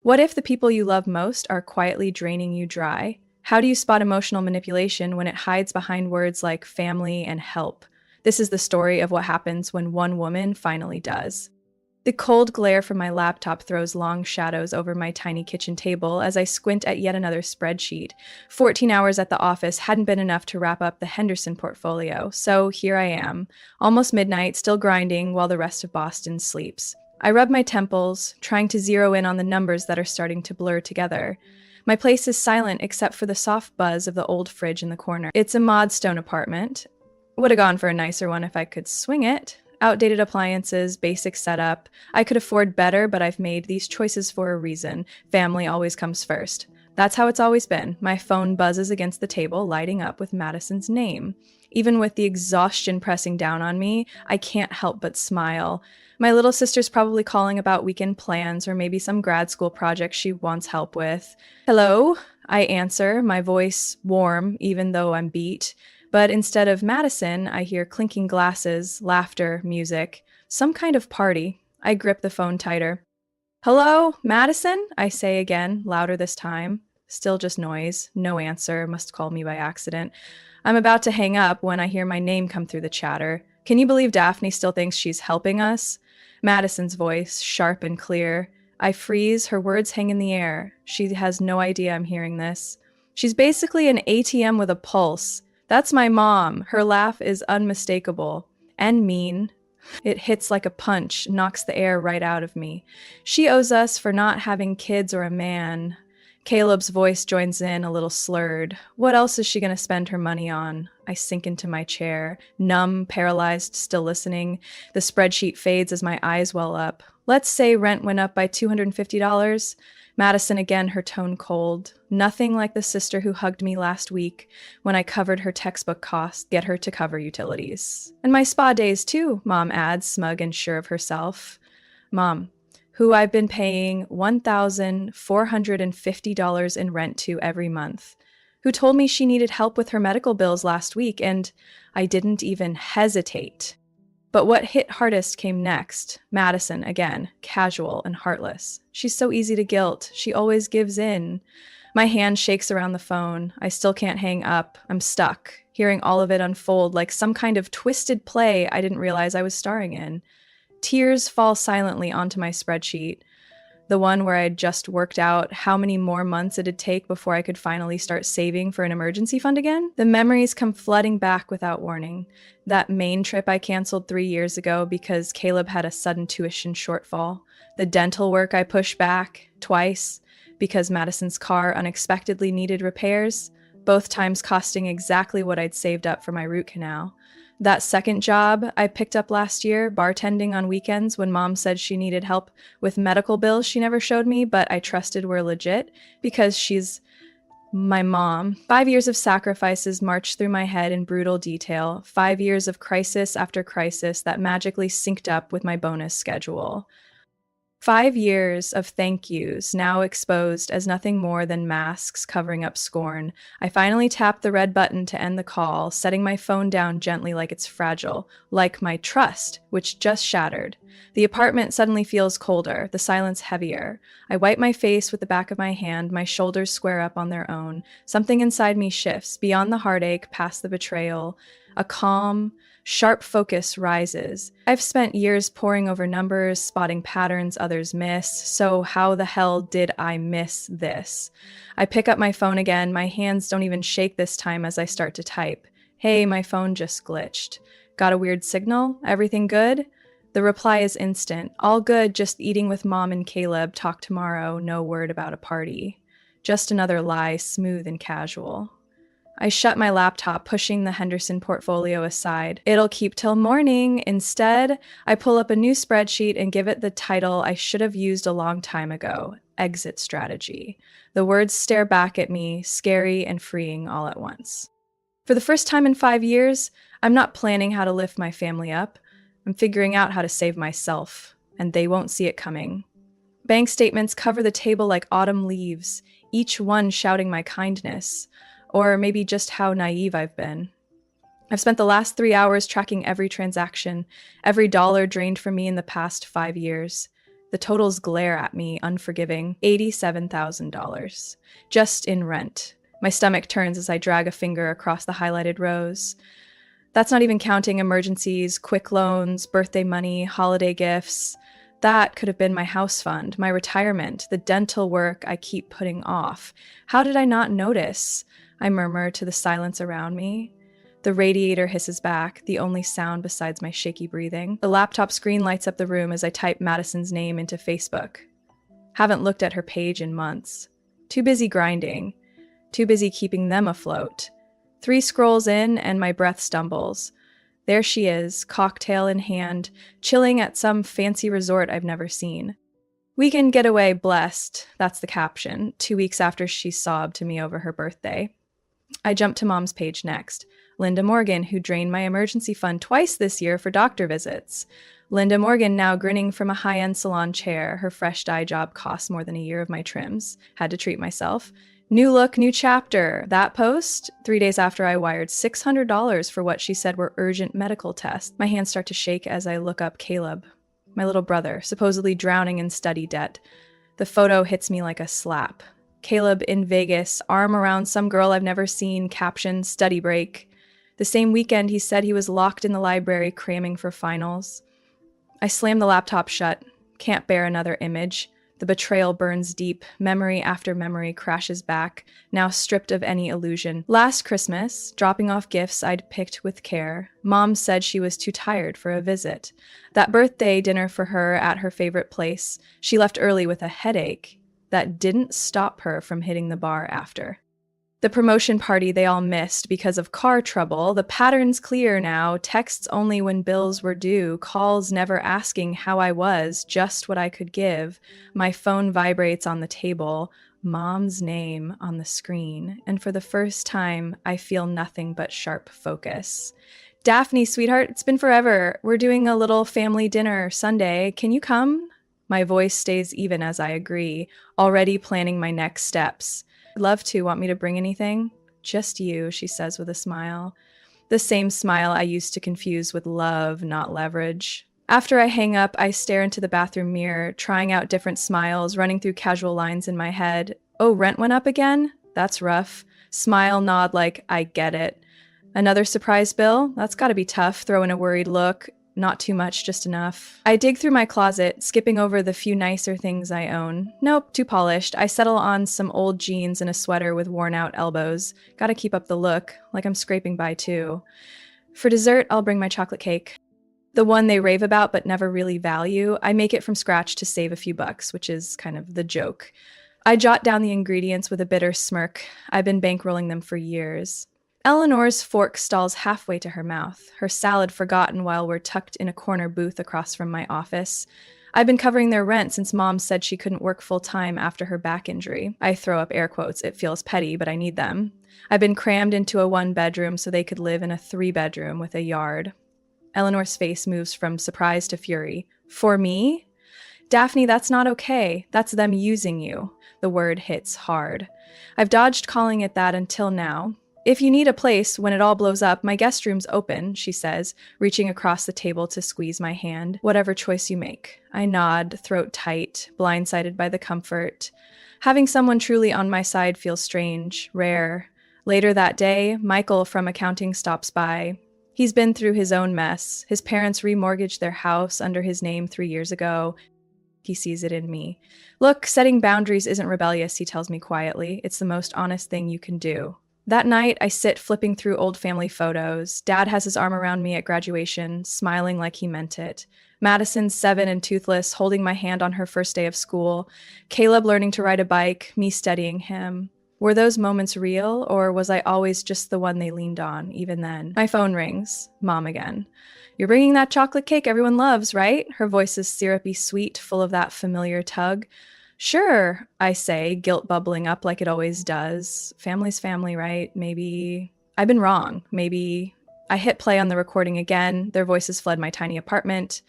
What if the people you love most are quietly draining you dry? How do you spot emotional manipulation when it hides behind words like family and help? This is the story of what happens when one woman finally does. The cold glare from my laptop throws long shadows over my tiny kitchen table as I squint at yet another spreadsheet. 14 hours at the office hadn't been enough to wrap up the Henderson portfolio, so here I am, almost midnight, still grinding while the rest of Boston sleeps. I rub my temples, trying to zero in on the numbers that are starting to blur together. My place is silent except for the soft buzz of the old fridge in the corner. It's a modstone apartment. Would have gone for a nicer one if I could swing it. Outdated appliances, basic setup. I could afford better, but I've made these choices for a reason. Family always comes first. That's how it's always been. My phone buzzes against the table, lighting up with Madison's name. Even with the exhaustion pressing down on me, I can't help but smile. My little sister's probably calling about weekend plans or maybe some grad school project she wants help with. Hello? I answer, my voice warm, even though I'm beat. But instead of Madison, I hear clinking glasses, laughter, music, some kind of party. I grip the phone tighter. Hello, Madison? I say again, louder this time. Still just noise. No answer. Must call me by accident. I'm about to hang up when I hear my name come through the chatter. Can you believe Daphne still thinks she's helping us? Madison's voice, sharp and clear. I freeze, her words hang in the air. She has no idea I'm hearing this. She's basically an ATM with a pulse. That's my mom. Her laugh is unmistakable. And mean. It hits like a punch, knocks the air right out of me. She owes us for not having kids or a man. Caleb's voice joins in, a little slurred. What else is she going to spend her money on? I sink into my chair, numb, paralyzed, still listening. The spreadsheet fades as my eyes well up. Let's say rent went up by $250. Madison again, her tone cold. Nothing like the sister who hugged me last week when I covered her textbook costs, get her to cover utilities. And my spa days too, Mom adds, smug and sure of herself. Mom, who I've been paying $1,450 in rent to every month, who told me she needed help with her medical bills last week, and I didn't even hesitate. But what hit hardest came next. Madison, again, casual and heartless. She's so easy to guilt. She always gives in. My hand shakes around the phone. I still can't hang up. I'm stuck, hearing all of it unfold like some kind of twisted play I didn't realize I was starring in. Tears fall silently onto my spreadsheet, the one where I'd just worked out how many more months it'd take before I could finally start saving for an emergency fund again. The memories come flooding back without warning. That Maine trip I canceled 3 years ago because Caleb had a sudden tuition shortfall. The dental work I pushed back twice because Madison's car unexpectedly needed repairs, both times costing exactly what I'd saved up for my root canal. That second job I picked up last year, bartending on weekends when Mom said she needed help with medical bills she never showed me, but I trusted were legit because she's my mom. 5 years of sacrifices marched through my head in brutal detail. 5 years of crisis after crisis that magically synced up with my bonus schedule. 5 years of thank yous, now exposed as nothing more than masks covering up scorn. I finally tapped the red button to end the call, setting my phone down gently like it's fragile, like my trust, which just shattered. The apartment suddenly feels colder, the silence heavier. I wipe my face with the back of my hand, my shoulders square up on their own. Something inside me shifts, beyond the heartache, past the betrayal. A calm, sharp focus rises. I've spent years poring over numbers, spotting patterns others miss, so how the hell did I miss this? I pick up my phone again, my hands don't even shake this time as I start to type. Hey, my phone just glitched. Got a weird signal? Everything good? The reply is instant. All good, just eating with Mom and Caleb, talk tomorrow, no word about a party. Just another lie, smooth and casual. I shut my laptop, pushing the Henderson portfolio aside. It'll keep till morning. Instead, I pull up a new spreadsheet and give it the title I should have used a long time ago, Exit Strategy. The words stare back at me, scary and freeing all at once. For the first time in 5 years, I'm not planning how to lift my family up. I'm figuring out how to save myself, and they won't see it coming. Bank statements cover the table like autumn leaves, each one shouting my kindness. Or maybe just how naive I've been. I've spent the last 3 hours tracking every transaction, every dollar drained from me in the past 5 years. The totals glare at me, unforgiving. $87,000. Just in rent. My stomach turns as I drag a finger across the highlighted rows. That's not even counting emergencies, quick loans, birthday money, holiday gifts. That could have been my house fund, my retirement, the dental work I keep putting off. How did I not notice? I murmur to the silence around me. The radiator hisses back, the only sound besides my shaky breathing. The laptop screen lights up the room as I type Madison's name into Facebook. Haven't looked at her page in months. Too busy grinding. Too busy keeping them afloat. 3 scrolls in and my breath stumbles. There she is, cocktail in hand, chilling at some fancy resort I've never seen. Weekend getaway blessed, that's the caption, 2 weeks after she sobbed to me over her birthday. I jump to Mom's page next. Linda Morgan, who drained my emergency fund twice this year for doctor visits. Linda Morgan now grinning from a high-end salon chair. Her fresh dye job cost more than a year of my trims. Had to treat myself. New look, new chapter. That post, 3 days after I wired $600 for what she said were urgent medical tests. My hands start to shake as I look up Caleb, my little brother, supposedly drowning in study debt. The photo hits me like a slap. Caleb in Vegas, arm around some girl I've never seen, caption, study break. The same weekend he said he was locked in the library cramming for finals. I slam the laptop shut. Can't bear another image. The betrayal burns deep. Memory after memory crashes back, now stripped of any illusion. Last Christmas, dropping off gifts I'd picked with care, Mom said she was too tired for a visit. That birthday dinner for her at her favorite place, she left early with a headache that didn't stop her from hitting the bar after. The promotion party they all missed because of car trouble. The pattern's clear now. Texts only when bills were due. Calls never asking how I was, just what I could give. My phone vibrates on the table. Mom's name on the screen. And for the first time, I feel nothing but sharp focus. Daphne, sweetheart, it's been forever. We're doing a little family dinner Sunday. Can you come? My voice stays even as I agree, already planning my next steps. Love to. Want me to bring anything? Just you, she says with a smile. The same smile I used to confuse with love, not leverage. After I hang up, I stare into the bathroom mirror, trying out different smiles, running through casual lines in my head. Oh, rent went up again? That's rough. Smile, nod like, I get it. Another surprise bill? That's gotta be tough. Throw in a worried look. Not too much, just enough. I dig through my closet, skipping over the few nicer things I own. Nope, too polished. I settle on some old jeans and a sweater with worn-out elbows. Gotta keep up the look, like I'm scraping by too. For dessert, I'll bring my chocolate cake. The one they rave about but never really value. I make it from scratch to save a few bucks, which is kind of the joke. I jot down the ingredients with a bitter smirk. I've been bankrolling them for years. Eleanor's fork stalls halfway to her mouth, her salad forgotten while we're tucked in a corner booth across from my office. I've been covering their rent since Mom said she couldn't work full-time after her back injury. I throw up air quotes. It feels petty, but I need them. I've been crammed into a 1-bedroom so they could live in a 3-bedroom with a yard. Eleanor's face moves from surprise to fury. For me? Daphne, that's not okay. That's them using you. The word hits hard. I've dodged calling it that until now. If you need a place when it all blows up, my guest room's open, she says, reaching across the table to squeeze my hand. Whatever choice you make. I nod, throat tight, blindsided by the comfort. Having someone truly on my side feels strange, rare. Later that day, Michael from accounting stops by. He's been through his own mess. His parents remortgaged their house under his name 3 years ago. He sees it in me. Look, setting boundaries isn't rebellious, he tells me quietly. It's the most honest thing you can do. That night, I sit flipping through old family photos. Dad has his arm around me at graduation, smiling like he meant it. Madison's 7 and toothless, holding my hand on her first day of school. Caleb learning to ride a bike, me studying him. Were those moments real, or was I always just the one they leaned on, even then? My phone rings. Mom again. You're bringing that chocolate cake everyone loves, right? Her voice is syrupy sweet, full of that familiar tug. Sure, I say, guilt bubbling up like it always does. Family's family, right? Maybe I've been wrong. Maybe I hit play on the recording again. Their voices flood my tiny apartment.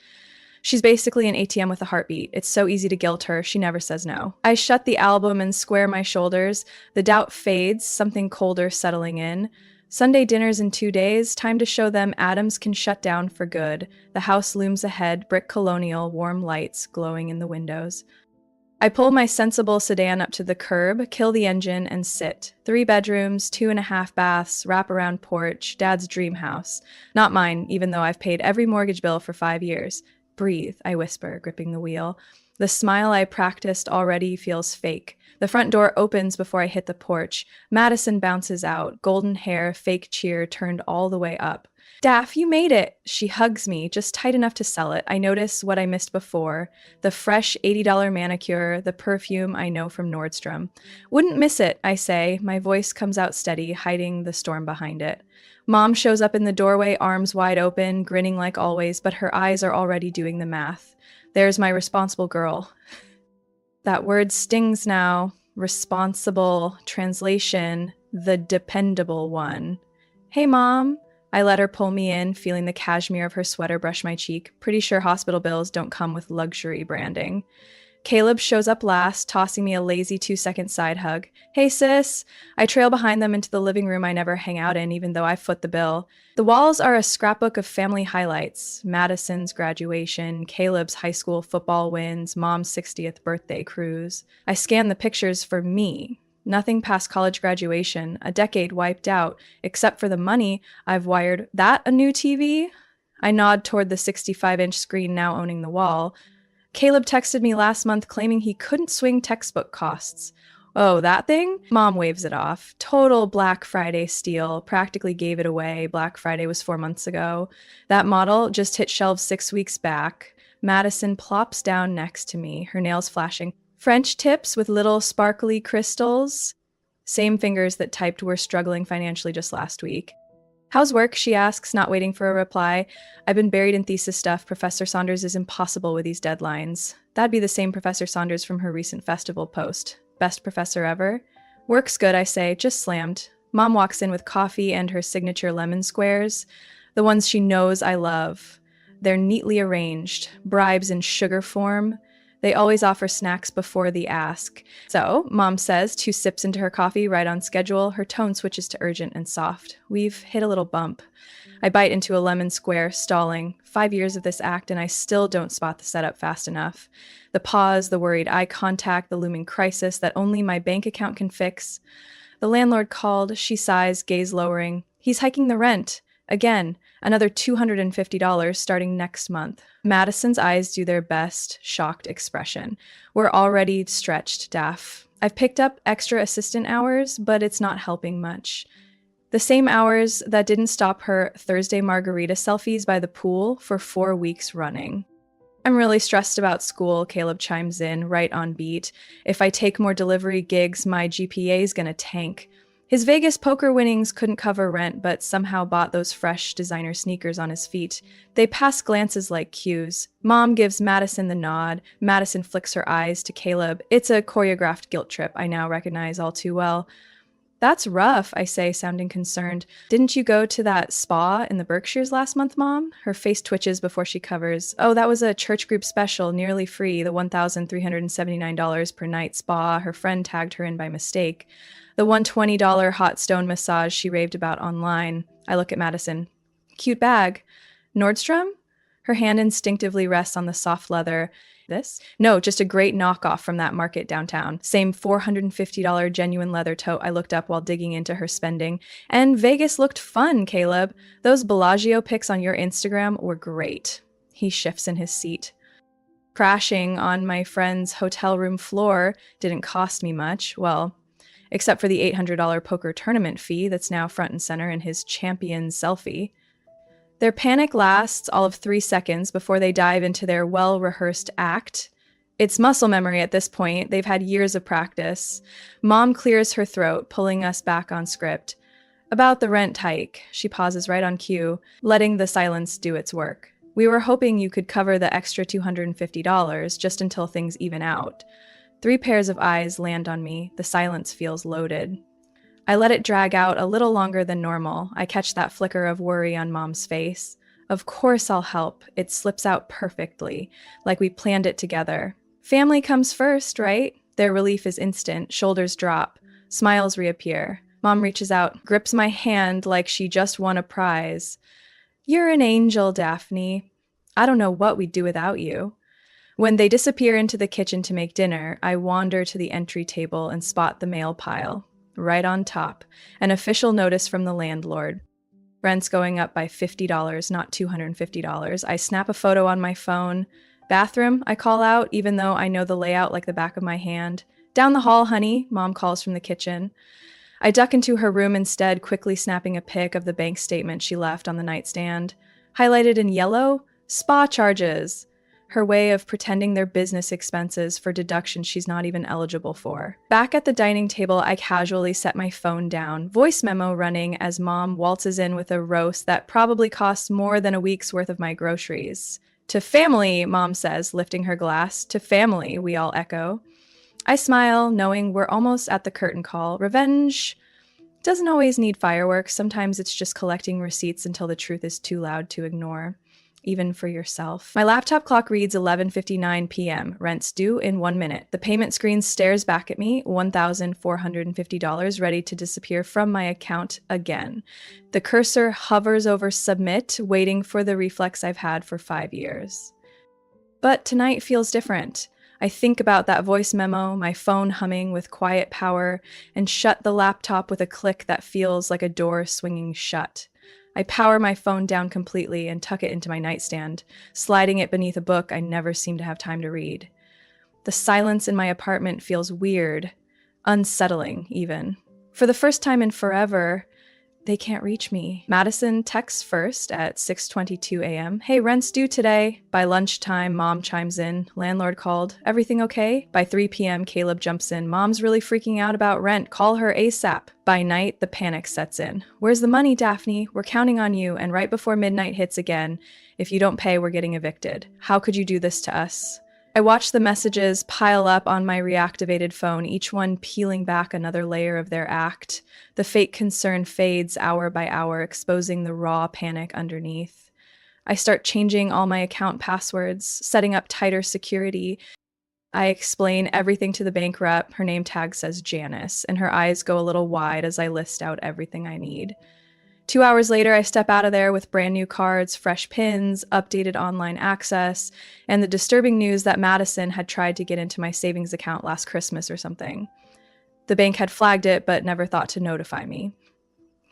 She's basically an ATM with a heartbeat. It's so easy to guilt her. She never says no. I shut the album and square my shoulders. The doubt fades, something colder settling in. Sunday dinners in 2 days, time to show them Adams can shut down for good. The house looms ahead, brick colonial, warm lights glowing in the windows. I pull my sensible sedan up to the curb, kill the engine, and sit. 3 bedrooms, 2.5 baths, wraparound porch, Dad's dream house. Not mine, even though I've paid every mortgage bill for 5 years. Breathe, I whisper, gripping the wheel. The smile I practiced already feels fake. The front door opens before I hit the porch. Madison bounces out, golden hair, fake cheer turned all the way up. Daff, you made it! She hugs me, just tight enough to sell it. I notice what I missed before. The fresh $80 manicure, the perfume I know from Nordstrom. Wouldn't miss it, I say. My voice comes out steady, hiding the storm behind it. Mom shows up in the doorway, arms wide open, grinning like always, but her eyes are already doing the math. There's my responsible girl. That word stings now. Responsible. Translation, the dependable one. Hey, Mom. I let her pull me in, feeling the cashmere of her sweater brush my cheek. Pretty sure hospital bills don't come with luxury branding. Caleb shows up last, tossing me a lazy 2-second side hug. Hey, sis! I trail behind them into the living room I never hang out in, even though I foot the bill. The walls are a scrapbook of family highlights. Madison's graduation, Caleb's high school football wins, Mom's 60th birthday cruise. I scan the pictures for me. Nothing past college graduation, a decade wiped out, except for the money I've wired. That a new TV? I nod toward the 65-inch screen now owning the wall. Caleb texted me last month claiming he couldn't swing textbook costs. Oh, that thing? Mom waves it off. Total Black Friday steal. Practically gave it away. Black Friday was 4 months ago. That model just hit shelves 6 weeks back. Madison plops down next to me, her nails flashing. French tips with little sparkly crystals. Same fingers that typed we're struggling financially just last week. How's work? She asks, not waiting for a reply. I've been buried in thesis stuff. Professor Saunders is impossible with these deadlines. That'd be the same Professor Saunders from her recent festival post. Best professor ever? Work's good, I say, just slammed. Mom walks in with coffee and her signature lemon squares, the ones she knows I love. They're neatly arranged, bribes in sugar form. They always offer snacks before the ask. So, Mom says, 2 sips into her coffee, right on schedule. Her tone switches to urgent and soft. We've hit a little bump. I bite into a lemon square, stalling. 5 years of this act, and I still don't spot the setup fast enough. The pause, the worried eye contact, the looming crisis that only my bank account can fix. The landlord called. She sighs, gaze lowering. He's hiking the rent. Again, another $250 starting next month. Madison's eyes do their best, shocked expression. We're already stretched, Daff. I've picked up extra assistant hours, but it's not helping much. The same hours that didn't stop her Thursday margarita selfies by the pool for 4 weeks running. I'm really stressed about school, Caleb chimes in, right on beat. If I take more delivery gigs, my GPA's gonna tank. His Vegas poker winnings couldn't cover rent, but somehow bought those fresh designer sneakers on his feet. They pass glances like cues. Mom gives Madison the nod. Madison flicks her eyes to Caleb. It's a choreographed guilt trip, I now recognize all too well. That's rough, I say, sounding concerned. Didn't you go to that spa in the Berkshires last month, Mom? Her face twitches before she covers. Oh, that was a church group special, nearly free, the $1,379 per night spa. Her friend tagged her in by mistake. The $120 hot stone massage she raved about online. I look at Madison. Cute bag. Nordstrom? Her hand instinctively rests on the soft leather. This? No, just a great knockoff from that market downtown. Same $450 genuine leather tote I looked up while digging into her spending. And Vegas looked fun, Caleb. Those Bellagio pics on your Instagram were great. He shifts in his seat. Crashing on my friend's hotel room floor didn't cost me much. Well, except for the $800 poker tournament fee that's now front and center in his champion selfie. Their panic lasts all of 3 seconds before they dive into their well-rehearsed act. It's muscle memory at this point. They've had years of practice. Mom clears her throat, pulling us back on script. About the rent hike. She pauses right on cue, letting the silence do its work. We were hoping you could cover the extra $250 just until things even out. 3 pairs of eyes land on me. The silence feels loaded. I let it drag out a little longer than normal. I catch that flicker of worry on Mom's face. Of course I'll help. It slips out perfectly, like we planned it together. Family comes first, right? Their relief is instant. Shoulders drop. Smiles reappear. Mom reaches out, grips my hand like she just won a prize. You're an angel, Daphne. I don't know what we'd do without you. When they disappear into the kitchen to make dinner, I wander to the entry table and spot the mail pile. Right on top, an official notice from the landlord. Rent's going up by $50, not $250. I snap a photo on my phone. Bathroom, I call out, even though I know the layout like the back of my hand. Down the hall, honey, Mom calls from the kitchen. I duck into her room instead, quickly snapping a pic of the bank statement she left on the nightstand. Highlighted in yellow, spa charges. Her way of pretending they're business expenses for deductions she's not even eligible for. Back at the dining table, I casually set my phone down, voice memo running as Mom waltzes in with a roast that probably costs more than a week's worth of my groceries. To family, Mom says, lifting her glass. To family, we all echo. I smile, knowing we're almost at the curtain call. Revenge doesn't always need fireworks. Sometimes it's just collecting receipts until the truth is too loud to ignore. Even for yourself. My laptop clock reads 11:59 p.m. Rent's due in 1 minute. The payment screen stares back at me, $1,450 ready to disappear from my account again. The cursor hovers over submit, waiting for the reflex I've had for 5 years. But tonight feels different. I think about that voice memo, my phone humming with quiet power, and shut the laptop with a click that feels like a door swinging shut. I power my phone down completely and tuck it into my nightstand, sliding it beneath a book I never seem to have time to read. The silence in my apartment feels weird, unsettling even. For the first time in forever, they can't reach me. Madison texts first at 6:22 a.m. Hey, rent's due today. By lunchtime, Mom chimes in. Landlord called. Everything okay? By 3 p.m., Caleb jumps in. Mom's really freaking out about rent. Call her ASAP. By night, the panic sets in. Where's the money, Daphne? We're counting on you. And right before midnight hits again, if you don't pay, we're getting evicted. How could you do this to us? I watch the messages pile up on my reactivated phone, each one peeling back another layer of their act. The fake concern fades hour by hour, exposing the raw panic underneath. I start changing all my account passwords, setting up tighter security. I explain everything to the bank rep. Her name tag says Janice, and her eyes go a little wide as I list out everything I need. 2 hours later, I step out of there with brand new cards, fresh pins, updated online access, and the disturbing news that Madison had tried to get into my savings account last Christmas or something. The bank had flagged it, but never thought to notify me.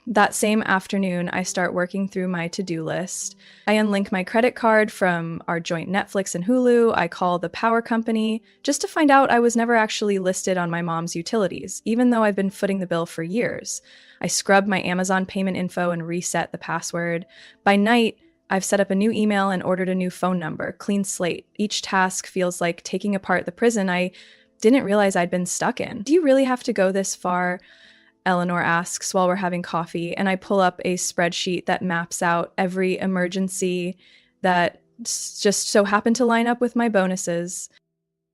That same afternoon, I start working through my to-do list. I unlink my credit card from our joint Netflix and Hulu. I call the power company just to find out I was never actually listed on my mom's utilities, even though I've been footing the bill for years. I scrub my Amazon payment info and reset the password. By night, I've set up a new email and ordered a new phone number. Clean slate. Each task feels like taking apart the prison I didn't realize I'd been stuck in. Do you really have to go this far? Eleanor asks while we're having coffee, and I pull up a spreadsheet that maps out every emergency that just so happened to line up with my bonuses.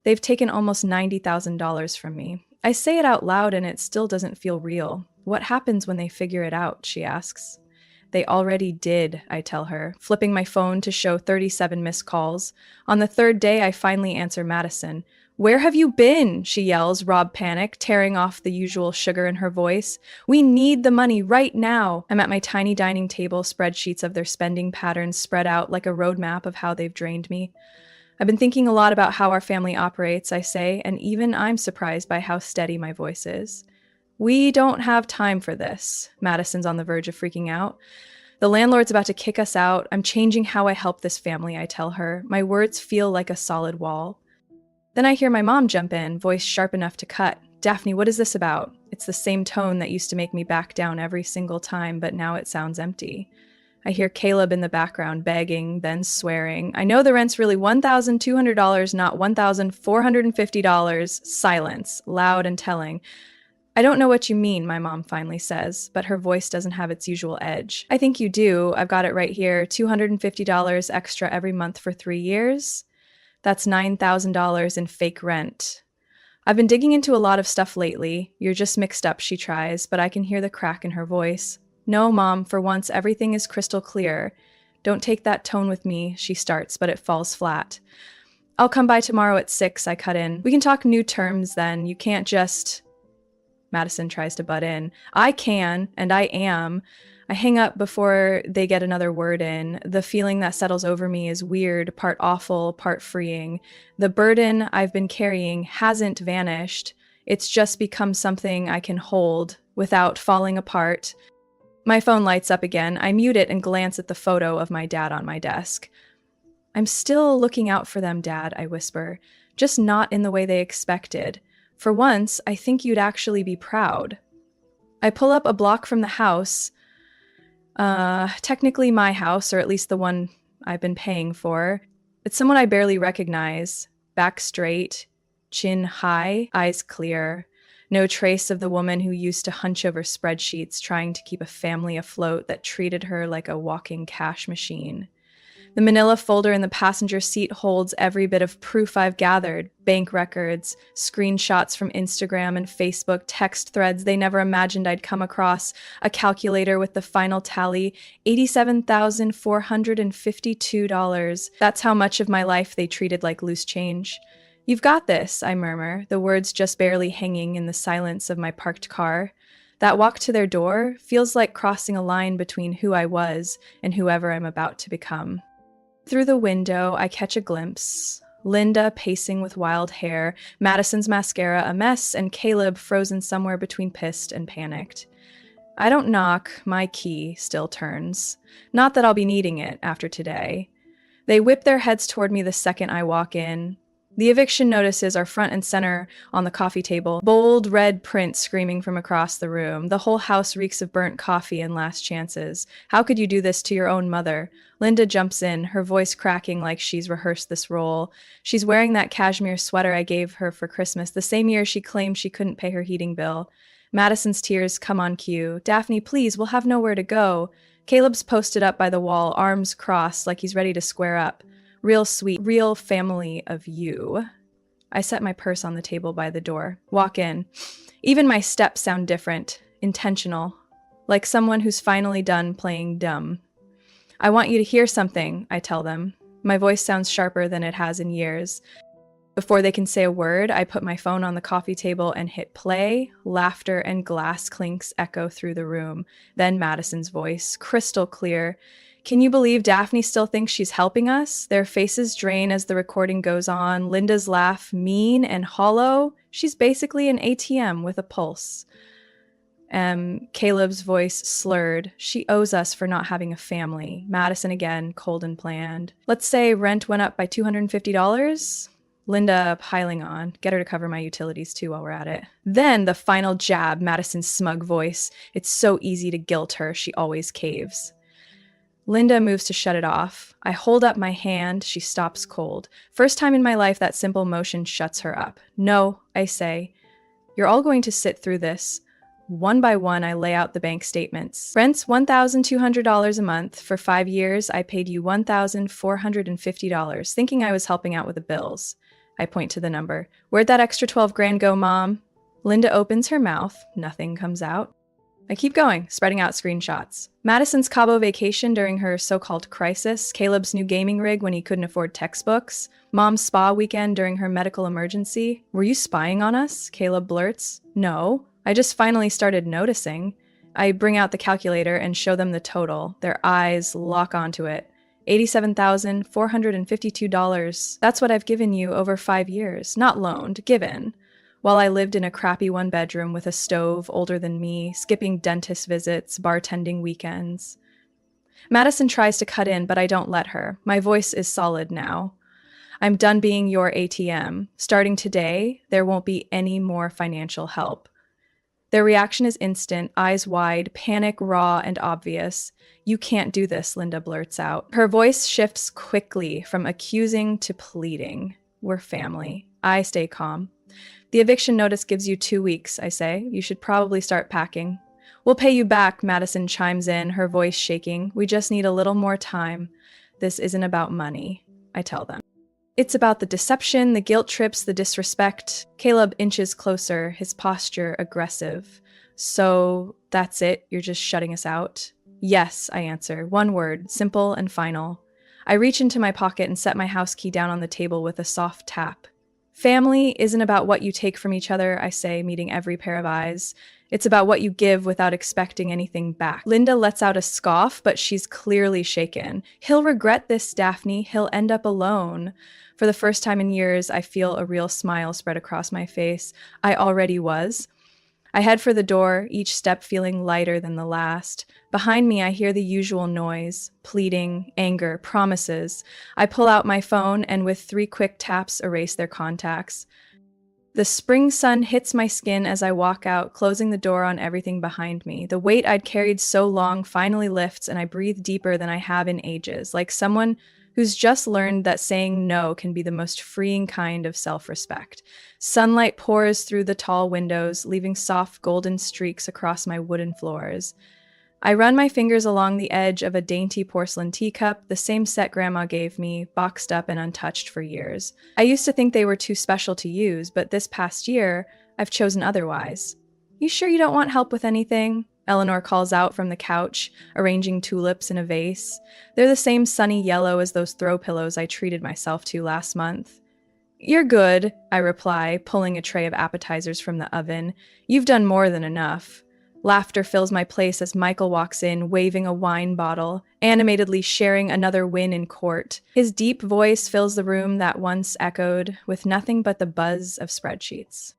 They've taken almost $90,000 from me. I say it out loud and it still doesn't feel real. What happens when they figure it out? She asks. They already did, I tell her, flipping my phone to show 37 missed calls. On the third day, I finally answer Madison. Where have you been? She yells, Rob panic, tearing off the usual sugar in her voice. We need the money right now. I'm at my tiny dining table, spreadsheets of their spending patterns spread out like a roadmap of how they've drained me. I've been thinking a lot about how our family operates, I say, and even I'm surprised by how steady my voice is. We don't have time for this. Madison's on the verge of freaking out. The landlord's about to kick us out. I'm changing how I help this family, I tell her. My words feel like a solid wall. Then I hear my mom jump in, voice sharp enough to cut. Daphne, what is this about? It's the same tone that used to make me back down every single time, but now it sounds empty. I hear Caleb in the background begging, then swearing. I know the rent's really $1,200, not $1,450. Silence, loud and telling. I don't know what you mean, my mom finally says, but her voice doesn't have its usual edge. I think you do. I've got it right here. $250 extra every month for 3 years. That's $9,000 in fake rent. I've been digging into a lot of stuff lately. You're just mixed up, she tries, but I can hear the crack in her voice. No, Mom, for once, everything is crystal clear. Don't take that tone with me, she starts, but it falls flat. I'll come by tomorrow at 6, I cut in. We can talk new terms then. You can't just... Madison tries to butt in. I can, and I am. I hang up before they get another word in. The feeling that settles over me is weird, part awful, part freeing. The burden I've been carrying hasn't vanished. It's just become something I can hold without falling apart. My phone lights up again. I mute it and glance at the photo of my dad on my desk. I'm still looking out for them, Dad, I whisper, just not in the way they expected. For once, I think you'd actually be proud. I pull up a block from the house, technically my house, or at least the one I've been paying for. It's someone I barely recognize, back straight, chin high, eyes clear. No trace of the woman who used to hunch over spreadsheets trying to keep a family afloat that treated her like a walking cash machine. The manila folder in the passenger seat holds every bit of proof I've gathered: bank records, screenshots from Instagram and Facebook, text threads they never imagined I'd come across, a calculator with the final tally, $87,452. That's how much of my life they treated like loose change. You've got this, I murmur, the words just barely hanging in the silence of my parked car. That walk to their door feels like crossing a line between who I was and whoever I'm about to become. Through the window, I catch a glimpse. Linda pacing with wild hair, Madison's mascara a mess, and Caleb frozen somewhere between pissed and panicked. I don't knock, my key still turns. Not that I'll be needing it after today. They whip their heads toward me the second I walk in. The eviction notices are front and center on the coffee table, bold red print screaming from across the room. The whole house reeks of burnt coffee and last chances. How could you do this to your own mother? Linda jumps in, her voice cracking like she's rehearsed this role. She's wearing that cashmere sweater I gave her for Christmas, the same year she claimed she couldn't pay her heating bill. Madison's tears come on cue. Daphne, please, we'll have nowhere to go. Caleb's posted up by the wall, arms crossed like he's ready to square up. Real sweet, real family of you. I set my purse on the table by the door. Walk in. Even my steps sound different, intentional, like someone who's finally done playing dumb. I want you to hear something, I tell them. My voice sounds sharper than it has in years. Before they can say a word, I put my phone on the coffee table and hit play. Laughter and glass clinks echo through the room. Then Madison's voice, crystal clear. Can you believe Daphne still thinks she's helping us? Their faces drain as the recording goes on. Linda's laugh, mean and hollow. She's basically an ATM with a pulse. Caleb's voice slurred. She owes us for not having a family. Madison again, cold and bland. Let's say rent went up by $250. Linda piling on. Get her to cover my utilities too while we're at it. Then the final jab, Madison's smug voice. It's so easy to guilt her. She always caves. Linda moves to shut it off. I hold up my hand. She stops cold. First time in my life that simple motion shuts her up. No, I say. You're all going to sit through this. One by one, I lay out the bank statements. Rent's $1,200 a month. For 5 years, I paid you $1,450, thinking I was helping out with the bills. I point to the number. Where'd that extra 12 grand go, Mom? Linda opens her mouth. Nothing comes out. I keep going, spreading out screenshots. Madison's Cabo vacation during her so-called crisis, Caleb's new gaming rig when he couldn't afford textbooks, Mom's spa weekend during her medical emergency. Were you spying on us? Caleb blurts. No, I just finally started noticing. I bring out the calculator and show them the total. Their eyes lock onto it. $87,452. That's what I've given you over 5 years. Not loaned, given. While I lived in a crappy one-bedroom with a stove older than me, skipping dentist visits, bartending weekends. Madison tries to cut in, but I don't let her. My voice is solid now. I'm done being your ATM. Starting today, there won't be any more financial help. Their reaction is instant, eyes wide, panic raw and obvious. You can't do this, Linda blurts out. Her voice shifts quickly from accusing to pleading. We're family. I stay calm. The eviction notice gives you 2 weeks, I say. You should probably start packing. We'll pay you back, Madison chimes in, her voice shaking. We just need a little more time. This isn't about money, I tell them. It's about the deception, the guilt trips, the disrespect. Caleb inches closer, his posture aggressive. So, that's it? You're just shutting us out? Yes, I answer. One word, simple and final. I reach into my pocket and set my house key down on the table with a soft tap. Family isn't about what you take from each other, I say, meeting every pair of eyes. It's about what you give without expecting anything back. Linda lets out a scoff, but she's clearly shaken. He'll regret this, Daphne. He'll end up alone. For the first time in years, I feel a real smile spread across my face. I already was. I head for the door, each step feeling lighter than the last. Behind me, I hear the usual noise, pleading, anger, promises. I pull out my phone and with 3 quick taps erase their contacts. The spring sun hits my skin as I walk out, closing the door on everything behind me. The weight I'd carried so long finally lifts and I breathe deeper than I have in ages, like someone who's just learned that saying no can be the most freeing kind of self-respect. Sunlight pours through the tall windows, leaving soft golden streaks across my wooden floors. I run my fingers along the edge of a dainty porcelain teacup, the same set Grandma gave me, boxed up and untouched for years. I used to think they were too special to use, but this past year, I've chosen otherwise. You sure you don't want help with anything? Eleanor calls out from the couch, arranging tulips in a vase. They're the same sunny yellow as those throw pillows I treated myself to last month. You're good, I reply, pulling a tray of appetizers from the oven. You've done more than enough. Laughter fills my place as Michael walks in, waving a wine bottle, animatedly sharing another win in court. His deep voice fills the room that once echoed with nothing but the buzz of spreadsheets.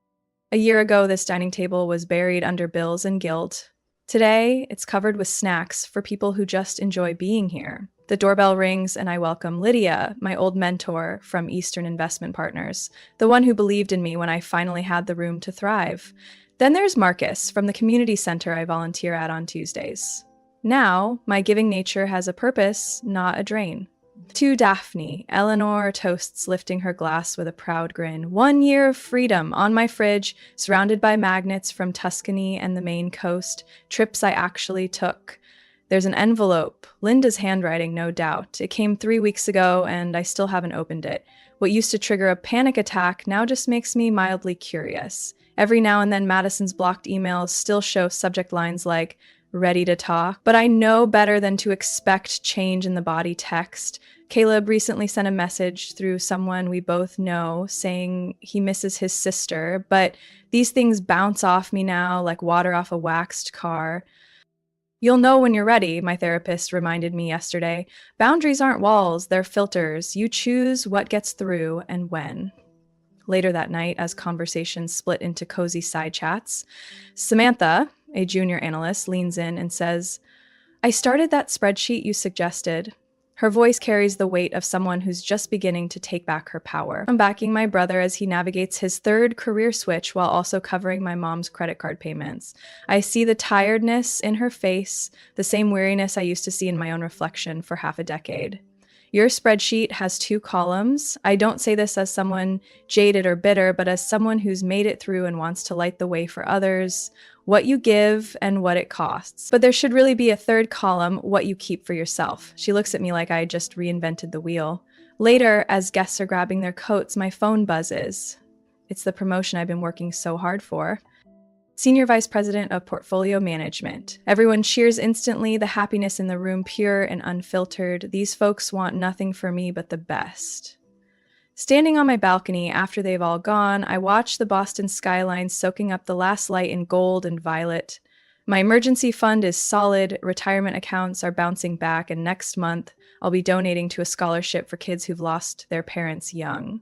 A year ago, this dining table was buried under bills and guilt. Today, it's covered with snacks for people who just enjoy being here. The doorbell rings and I welcome Lydia, my old mentor from Eastern Investment Partners, the one who believed in me when I finally had the room to thrive. Then there's Marcus from the community center I volunteer at on Tuesdays. Now, my giving nature has a purpose, not a drain. To Daphne, Eleanor toasts, lifting her glass with a proud grin. 1 year of freedom on my fridge, surrounded by magnets from Tuscany and the Maine coast, trips I actually took. There's an envelope, Linda's handwriting, no doubt. It came 3 weeks ago, and I still haven't opened it. What used to trigger a panic attack now just makes me mildly curious. Every now and then, Madison's blocked emails still show subject lines like, ready to talk, but I know better than to expect change in the body text. Caleb recently sent a message through someone we both know saying he misses his sister, but these things bounce off me now like water off a waxed car. You'll know when you're ready, my therapist reminded me yesterday. Boundaries aren't walls, they're filters. You choose what gets through and when. Later that night, as conversations split into cozy side chats, Samantha, a junior analyst, leans in and says, I started that spreadsheet you suggested. Her voice carries the weight of someone who's just beginning to take back her power. I'm backing my brother as he navigates his 3rd career switch while also covering my mom's credit card payments. I see the tiredness in her face, the same weariness I used to see in my own reflection for half a decade. Your spreadsheet has 2 columns. I don't say this as someone jaded or bitter, but as someone who's made it through and wants to light the way for others, what you give and what it costs. But there should really be a 3rd column, what you keep for yourself. She looks at me like I just reinvented the wheel. Later, as guests are grabbing their coats, my phone buzzes. It's the promotion I've been working so hard for. Senior Vice President of Portfolio Management. Everyone cheers instantly, the happiness in the room pure and unfiltered. These folks want nothing for me but the best. Standing on my balcony after they've all gone, I watch the Boston skyline soaking up the last light in gold and violet. My emergency fund is solid, retirement accounts are bouncing back, and next month I'll be donating to a scholarship for kids who've lost their parents young.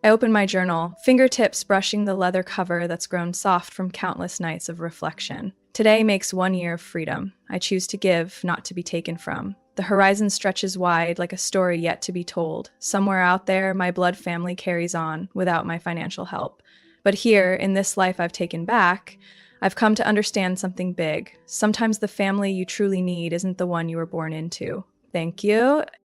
I open my journal, fingertips brushing the leather cover that's grown soft from countless nights of reflection. Today makes 1 year of freedom. I choose to give, not to be taken from. The horizon stretches wide like a story yet to be told. Somewhere out there, my blood family carries on without my financial help. But here, in this life I've taken back, I've come to understand something big. Sometimes the family you truly need isn't the one you were born into. Thank you.